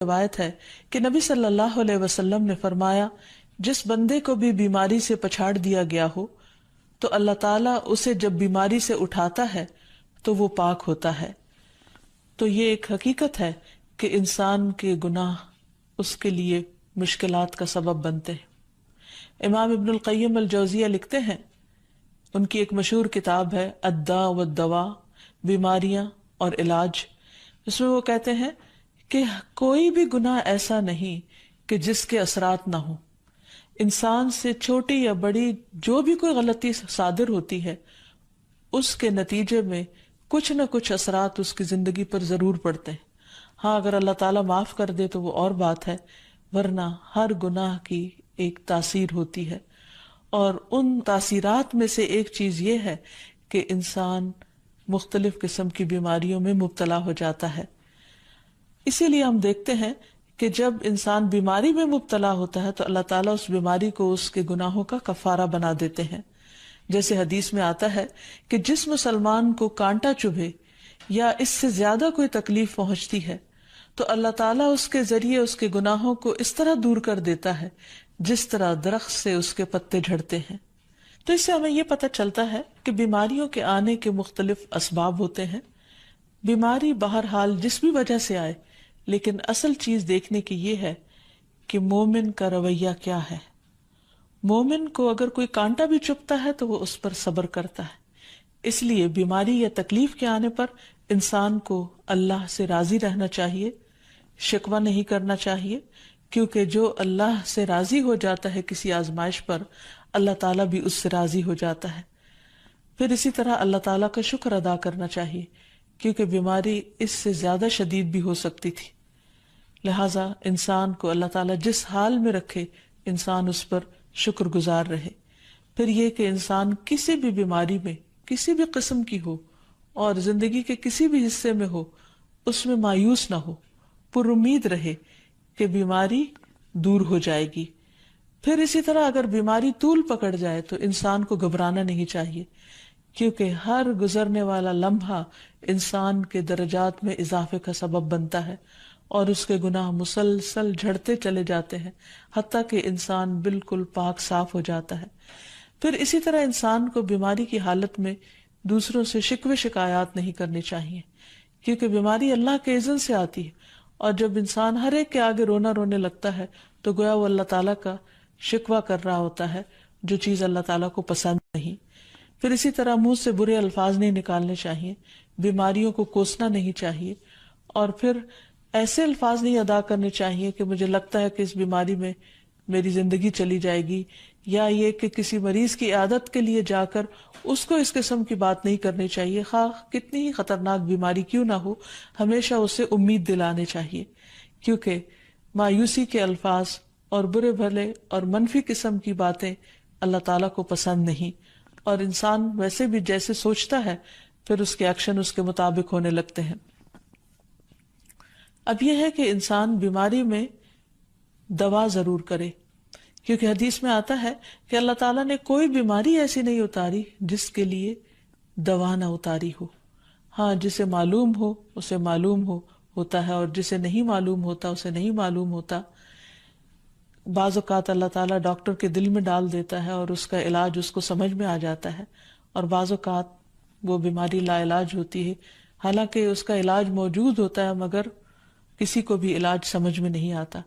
روایت ہے کہ نبی صلی اللہ علیہ وسلم نے فرمایا، جس بندے کو بھی بیماری سے پچھاڑ دیا گیا ہو تو اللہ تعالیٰ اسے جب بیماری سے اٹھاتا ہے تو وہ پاک ہوتا ہے۔ تو یہ ایک حقیقت ہے کہ انسان کے گناہ اس کے لیے مشکلات کا سبب بنتے ہیں۔ امام ابن القیم الجوزیہ لکھتے ہیں، ان کی ایک مشہور کتاب ہے الداء والدواء، بیماریاں اور علاج، اس میں وہ کہتے ہیں کہ کوئی بھی گناہ ایسا نہیں کہ جس کے اثرات نہ ہوں۔ انسان سے چھوٹی یا بڑی جو بھی کوئی غلطی صادر ہوتی ہے، اس کے نتیجے میں کچھ نہ کچھ اثرات اس کی زندگی پر ضرور پڑتے ہیں۔ ہاں، اگر اللہ تعالیٰ معاف کر دے تو وہ اور بات ہے، ورنہ ہر گناہ کی ایک تاثیر ہوتی ہے، اور ان تاثیرات میں سے ایک چیز یہ ہے کہ انسان مختلف قسم کی بیماریوں میں مبتلا ہو جاتا ہے۔ اسی لیے ہم دیکھتے ہیں کہ جب انسان بیماری میں مبتلا ہوتا ہے تو اللہ تعالیٰ اس بیماری کو اس کے گناہوں کا کفارہ بنا دیتے ہیں۔ جیسے حدیث میں آتا ہے کہ جس مسلمان کو کانٹا چبھے یا اس سے زیادہ کوئی تکلیف پہنچتی ہے تو اللہ تعالیٰ اس کے ذریعے اس کے گناہوں کو اس طرح دور کر دیتا ہے جس طرح درخت سے اس کے پتے جھڑتے ہیں۔ تو اس سے ہمیں یہ پتہ چلتا ہے کہ بیماریوں کے آنے کے مختلف اسباب ہوتے ہیں۔ بیماری بہرحال جس بھی وجہ سے آئے، لیکن اصل چیز دیکھنے کی یہ ہے کہ مومن کا رویہ کیا ہے۔ مومن کو اگر کوئی کانٹا بھی چبھتا ہے تو وہ اس پر صبر کرتا ہے۔ اس لیے بیماری یا تکلیف کے آنے پر انسان کو اللہ سے راضی رہنا چاہیے، شکوہ نہیں کرنا چاہیے، کیونکہ جو اللہ سے راضی ہو جاتا ہے کسی آزمائش پر، اللہ تعالیٰ بھی اس سے راضی ہو جاتا ہے۔ پھر اسی طرح اللہ تعالیٰ کا شکر ادا کرنا چاہیے، کیونکہ بیماری اس سے زیادہ شدید بھی ہو سکتی تھی۔ لہٰذا انسان کو اللہ تعالیٰ جس حال میں رکھے، انسان اس پر شکر گزار رہے۔ پھر یہ کہ انسان کسی بھی بیماری میں کسی بھی قسم کی ہو اور زندگی کے کسی بھی حصے میں ہو، اس میں مایوس نہ ہو، پر امید رہے کہ بیماری دور ہو جائے گی۔ پھر اسی طرح اگر بیماری طول پکڑ جائے تو انسان کو گھبرانا نہیں چاہیے، کیونکہ ہر گزرنے والا لمحہ انسان کے درجات میں اضافے کا سبب بنتا ہے اور اس کے گناہ مسلسل جھڑتے چلے جاتے ہیں، حتیٰ کہ انسان بالکل پاک صاف ہو جاتا ہے۔ پھر اسی طرح انسان کو بیماری کی حالت میں دوسروں سے شکوے شکایات نہیں کرنی چاہیے، کیونکہ بیماری اللہ کے اذن سے آتی ہے، اور جب انسان ہر ایک کے آگے رونا رونے لگتا ہے تو گویا وہ اللہ تعالیٰ کا شکوہ کر رہا ہوتا ہے، جو چیز اللہ تعالیٰ کو پسند نہیں۔ پھر اسی طرح منہ سے برے الفاظ نہیں نکالنے چاہیے، بیماریوں کو کوسنا نہیں چاہیے، اور پھر ایسے الفاظ نہیں ادا کرنے چاہیے کہ مجھے لگتا ہے کہ اس بیماری میں میری زندگی چلی جائے گی، یا یہ کہ کسی مریض کی عیادت کے لیے جا کر اس کو اس قسم کی بات نہیں کرنی چاہیے، خواہ کتنی ہی خطرناک بیماری کیوں نہ ہو، ہمیشہ اسے امید دلانے چاہیے، کیونکہ مایوسی کے الفاظ اور برے بھلے اور منفی قسم کی باتیں اللہ تعالیٰ کو پسند نہیں، اور انسان ویسے بھی جیسے سوچتا ہے پھر اس کے ایکشن اس کے مطابق ہونے لگتے ہیں۔ اب یہ ہے کہ انسان بیماری میں دوا ضرور کرے، کیونکہ حدیث میں آتا ہے کہ اللہ تعالیٰ نے کوئی بیماری ایسی نہیں اتاری جس کے لیے دوا نہ اتاری ہو۔ ہاں، جسے معلوم ہو اسے معلوم ہوتا ہے، اور جسے نہیں معلوم ہوتا اسے نہیں معلوم ہوتا۔ بعض اوقات اللہ تعالیٰ ڈاکٹر کے دل میں ڈال دیتا ہے اور اس کا علاج اس کو سمجھ میں آ جاتا ہے، اور بعض اوقات وہ بیماری لا علاج ہوتی ہے، حالانکہ اس کا علاج موجود ہوتا ہے مگر کسی کو بھی علاج سمجھ میں نہیں آتا۔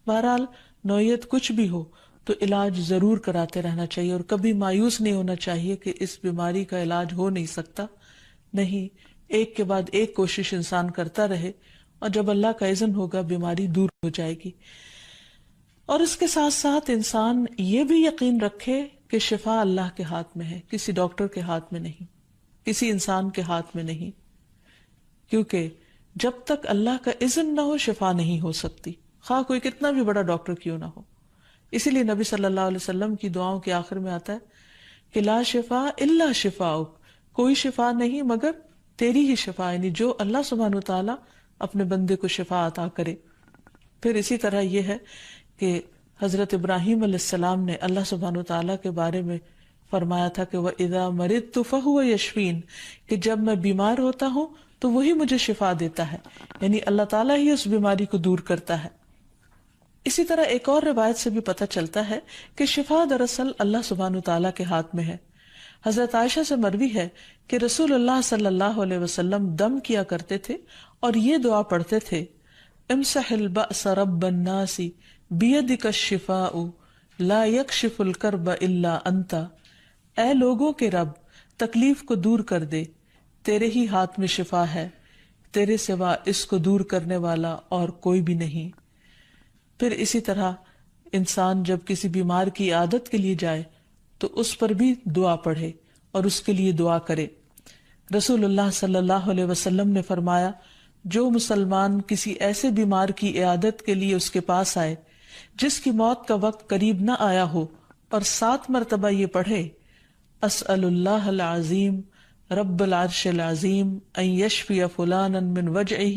بہرحال نوعیت کچھ بھی ہو تو علاج ضرور کراتے رہنا چاہیے، اور کبھی مایوس نہیں ہونا چاہیے کہ اس بیماری کا علاج ہو نہیں سکتا۔ نہیں، ایک کے بعد ایک کوشش انسان کرتا رہے، اور جب اللہ کا اذن ہوگا بیماری دور ہو جائے گی۔ اور اس کے ساتھ ساتھ انسان یہ بھی یقین رکھے کہ شفا اللہ کے ہاتھ میں ہے، کسی ڈاکٹر کے ہاتھ میں نہیں، کسی انسان کے ہاتھ میں نہیں، کیونکہ جب تک اللہ کا اذن نہ ہو شفا نہیں ہو سکتی، خواہ کوئی کتنا بھی بڑا ڈاکٹر کیوں نہ ہو۔ اسی لیے نبی صلی اللہ علیہ وسلم کی دعاؤں کے آخر میں آتا ہے کہ لا شفا الا شفاؤک، کوئی شفا نہیں مگر تیری ہی شفا، یعنی جو اللہ سبحانہ وتعالیٰ اپنے بندے کو شفا عطا کرے۔ پھر اسی طرح یہ ہے کہ حضرت ابراہیم علیہ السلام نے اللہ سبحانہ وتعالیٰ کے بارے میں فرمایا تھا کہ وَإِذَا مَرِضْتُ فَهُوَ يَشْفِينِ، کہ جب میں بیمار ہوتا ہوں تو وہی مجھے شفا دیتا ہے، یعنی اللہ تعالیٰ ہی اس بیماری کو دور کرتا ہے۔ اسی طرح ایک اور روایت سے بھی پتہ چلتا ہے کہ شفا دراصل اللہ سبحانہ وتعالیٰ کے ہاتھ میں ہے۔ حضرت عائشہ سے مروی ہے کہ رسول اللہ صلی اللہ علیہ وسلم دم کیا کرتے تھے اور یہ دعا پڑھتے تھے، امسح البأس رب الناس بیدک الشفاء لا یکشف الکرب الا انت، اے لوگوں کے رب تکلیف کو دور کر دے، تیرے ہی ہاتھ میں شفا ہے، تیرے سوا اس کو دور کرنے والا اور کوئی بھی نہیں۔ پھر اسی طرح انسان جب کسی بیمار کی عادت کے لیے جائے تو اس پر بھی دعا پڑھے اور اس کے لیے دعا کرے۔ رسول اللہ صلی اللہ علیہ وسلم نے فرمایا، جو مسلمان کسی ایسے بیمار کی عیادت کے لیے اس کے پاس آئے جس کی موت کا وقت قریب نہ آیا ہو اور 7 مرتبہ یہ پڑھے، اسأل اللہ العظیم رب العرش العظیم ان یشفی فلانا من وجعہ،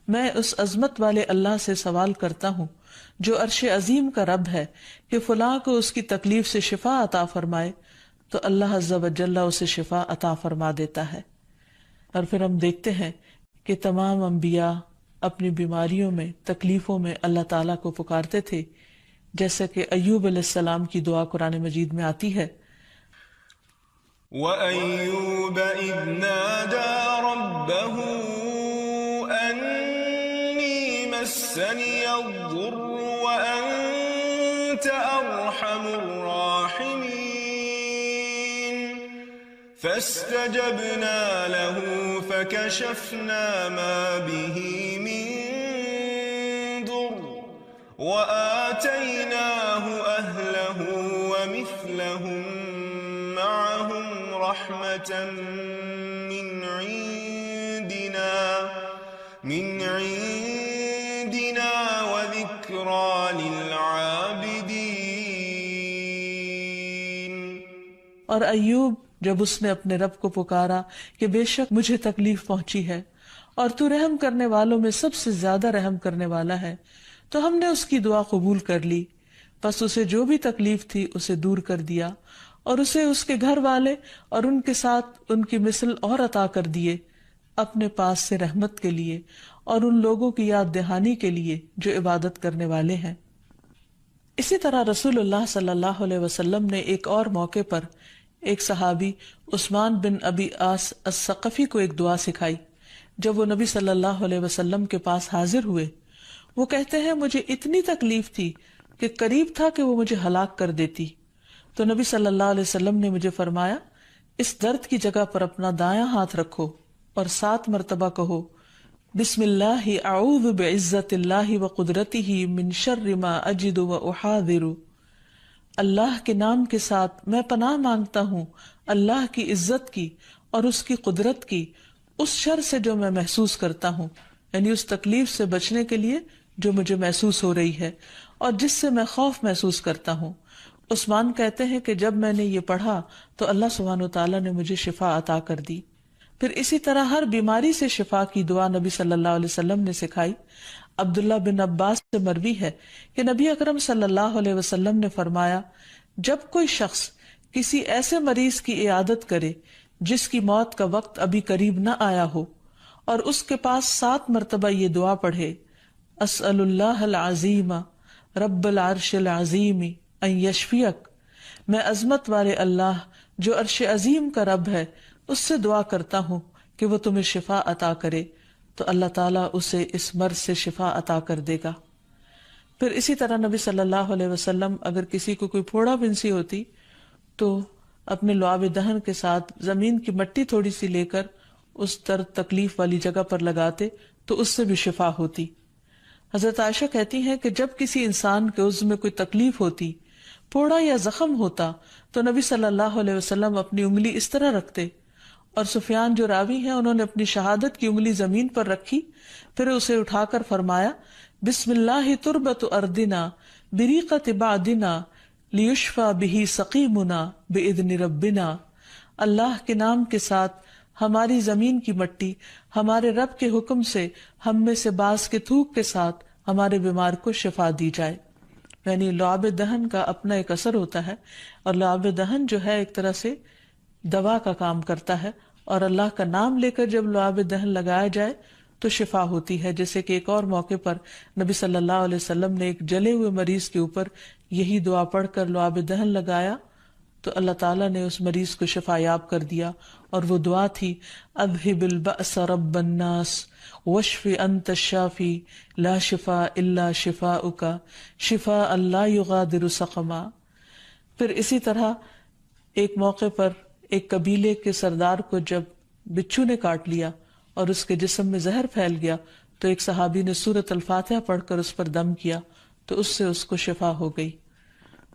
میں اس عظمت والے اللہ سے سوال کرتا ہوں جو عرش عظیم کا رب ہے کہ فلاں کو اس کی تکلیف سے شفا عطا فرمائے، تو اللہ عز و جل اسے شفا عطا فرما دیتا ہے۔ اور پھر ہم دیکھتے ہیں کہ تمام انبیاء اپنی بیماریوں میں، تکلیفوں میں اللہ تعالیٰ کو پکارتے تھے، جیسا کہ ایوب علیہ السلام کی دعا قرآن مجید میں آتی ہے، وَأَيُّوبَ إِذْ نَادَى رَبَّهُ أَنِّي مَسَّنِيَ الضُّرُّ وَأَنْتَ أَرْحَمُ الرَّاحِمِينَ فَاسْتَجَبْنَا لَهُ فَكَشَفْنَا مَا بِهِ مِنْ ضُرٍّ وَآتَيْنَاهُ أَهْلَهُ وَمِثْلَهُمْ معهم رحمة من عندنا وذكرى للعابدين۔ اور ایوب جب اس نے اپنے رب کو پکارا کہ بے شک مجھے تکلیف پہنچی ہے اور تو رحم کرنے والوں میں سب سے زیادہ رحم کرنے والا ہے، تو ہم نے اس کی دعا قبول کر لی، پس اسے جو بھی تکلیف تھی اسے دور کر دیا اور اسے اس کے گھر والے اور ان کے ساتھ ان کی مثل اور عطا کر دیے، اپنے پاس سے رحمت کے لیے اور ان لوگوں کی یاد دہانی کے لیے جو عبادت کرنے والے ہیں۔ اسی طرح رسول اللہ صلی اللہ علیہ وسلم نے ایک اور موقع پر ایک صحابی عثمان بن ابی عاص الثقفی کو ایک دعا سکھائی۔ جب وہ نبی صلی اللہ علیہ وسلم کے پاس حاضر ہوئے، وہ کہتے ہیں مجھے اتنی تکلیف تھی کہ قریب تھا کہ وہ مجھے ہلاک کر دیتی، تو نبی صلی اللہ علیہ وسلم نے مجھے فرمایا، اس درد کی جگہ پر اپنا دایاں ہاتھ رکھو اور 7 مرتبہ کہو، بسم اللہ اعوذ بعزت اللہ وقدرتہ من شر ما اجد واحاذر، اللہ کے نام کے ساتھ میں پناہ مانگتا ہوں اللہ کی عزت کی اور اس کی قدرت کی اس شر سے جو میں محسوس کرتا ہوں، یعنی اس تکلیف سے بچنے کے لیے جو مجھے محسوس ہو رہی ہے اور جس سے میں خوف محسوس کرتا ہوں۔ عثمان کہتے ہیں کہ جب میں نے یہ پڑھا تو اللہ سبحانہ وتعالیٰ نے مجھے شفا عطا کر دی۔ پھر اسی طرح ہر بیماری سے شفا کی دعا نبی صلی اللہ علیہ وسلم نے سکھائی۔ عبداللہ بن عباس سے مروی ہے کہ نبی اکرم صلی اللہ علیہ وسلم نے فرمایا، جب کوئی شخص کسی ایسے مریض کی عیادت کرے جس کی موت کا وقت ابھی قریب نہ آیا ہو اور اس کے پاس 7 مرتبہ یہ دعا پڑھے، اسأل اللہ العظیم رب العرش العظیم ان یشفیک، میں عظمت والے اللہ جو عرش عظیم کا رب ہے اس سے دعا کرتا ہوں کہ وہ تمہیں شفا عطا کرے، تو اللہ تعالیٰ اسے اس مرض سے شفا عطا کر دے گا۔ پھر اسی طرح نبی صلی اللہ علیہ وسلم اگر کسی کو کوئی پھوڑا بنسی ہوتی تو اپنے لعاب دہن کے ساتھ زمین کی مٹی تھوڑی سی لے کر اس درد تکلیف والی جگہ پر لگاتے تو اس سے بھی شفا ہوتی۔ حضرت عائشہ کہتی ہیں کہ جب کسی انسان کے عضو میں کوئی تکلیف ہوتی، پھوڑا یا زخم ہوتا، تو نبی صلی اللہ علیہ وسلم اپنی انگلی اس طرح رکھتے، اور سفیان جو راوی ہیں انہوں نے اپنی شہادت کی انگلی زمین پر رکھی، پھر اسے اٹھا کر فرمایا، بسم اللہ تربت اردنا بریقت بعدنا لیشفى به سقیمنا باذن ربنا، اللہ کے نام کے ساتھ ہماری زمین کی مٹی ہمارے رب کے حکم سے ہم میں سے بعض کے تھوک کے ساتھ ہمارے بیمار کو شفا دی جائے۔ یعنی لعاب دہن کا اپنا ایک اثر ہوتا ہے، اور لعاب دہن جو ہے ایک طرح سے دوا کا کام کرتا ہے، اور اللہ کا نام لے کر جب لعاب دہن لگایا جائے تو شفا ہوتی ہے. جیسے کہ ایک اور موقع پر نبی صلی اللہ علیہ وسلم نے ایک جلے ہوئے مریض کے اوپر یہی دعا پڑھ کر لعاب دہن لگایا تو اللہ تعالیٰ نے اس مریض کو شفا یاب کر دیا. اور وہ دعا تھی اذہب البأس رب الناس واشف انت الشافی لا شفاء الا شفاؤک شفاء لا یغادر سقما. پھر اسی طرح ایک موقع پر ایک قبیلے کے سردار کو جب بچھو نے کاٹ لیا اور اس کے جسم میں زہر پھیل گیا تو ایک صحابی نے سورۃ الفاتحہ پڑھ کر اس پر دم کیا تو اس سے اس کو شفا ہو گئی.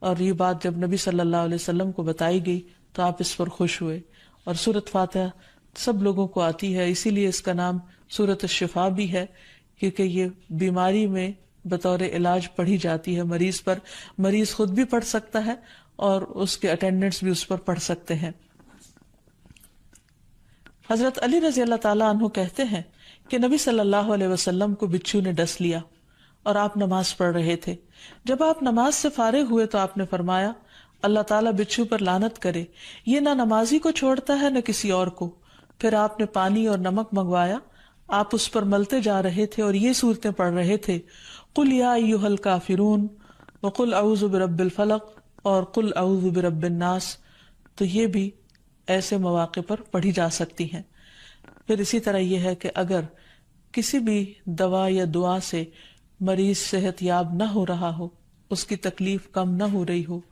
اور یہ بات جب نبی صلی اللہ علیہ وسلم کو بتائی گئی تو آپ اس پر خوش ہوئے. اور سورۃ فاتحہ سب لوگوں کو آتی ہے، اسی لیے اس کا نام سورۃ الشفا بھی ہے، کیونکہ یہ بیماری میں بطور علاج پڑھی جاتی ہے مریض پر. مریض خود بھی پڑھ سکتا ہے اور اس کے اٹینڈنٹس بھی اس پر پڑھ سکتے ہیں. حضرت علی رضی اللہ تعالیٰ عنہ کہتے ہیں کہ نبی صلی اللہ علیہ وسلم کو بچھو نے ڈس لیا اور آپ نماز پڑھ رہے تھے. جب آپ نماز سے فارغ ہوئے تو آپ نے فرمایا اللہ تعالیٰ بچھو پر لعنت کرے، یہ نہ نمازی کو چھوڑتا ہے نہ کسی اور کو. پھر آپ نے پانی اور نمک منگوایا، آپ اس پر ملتے جا رہے تھے اور یہ صورتیں پڑھ رہے تھے قل یا ایھا الکافرون وقل اعوذ برب الفلق اور قل اعوذ برب الناس. تو یہ بھی ایسے مواقع پر پڑھی جا سکتی ہیں. پھر اسی طرح یہ ہے کہ اگر کسی بھی دوا یا دعا سے مریض صحت یاب نہ ہو رہا ہو، اس کی تکلیف کم نہ ہو رہی ہو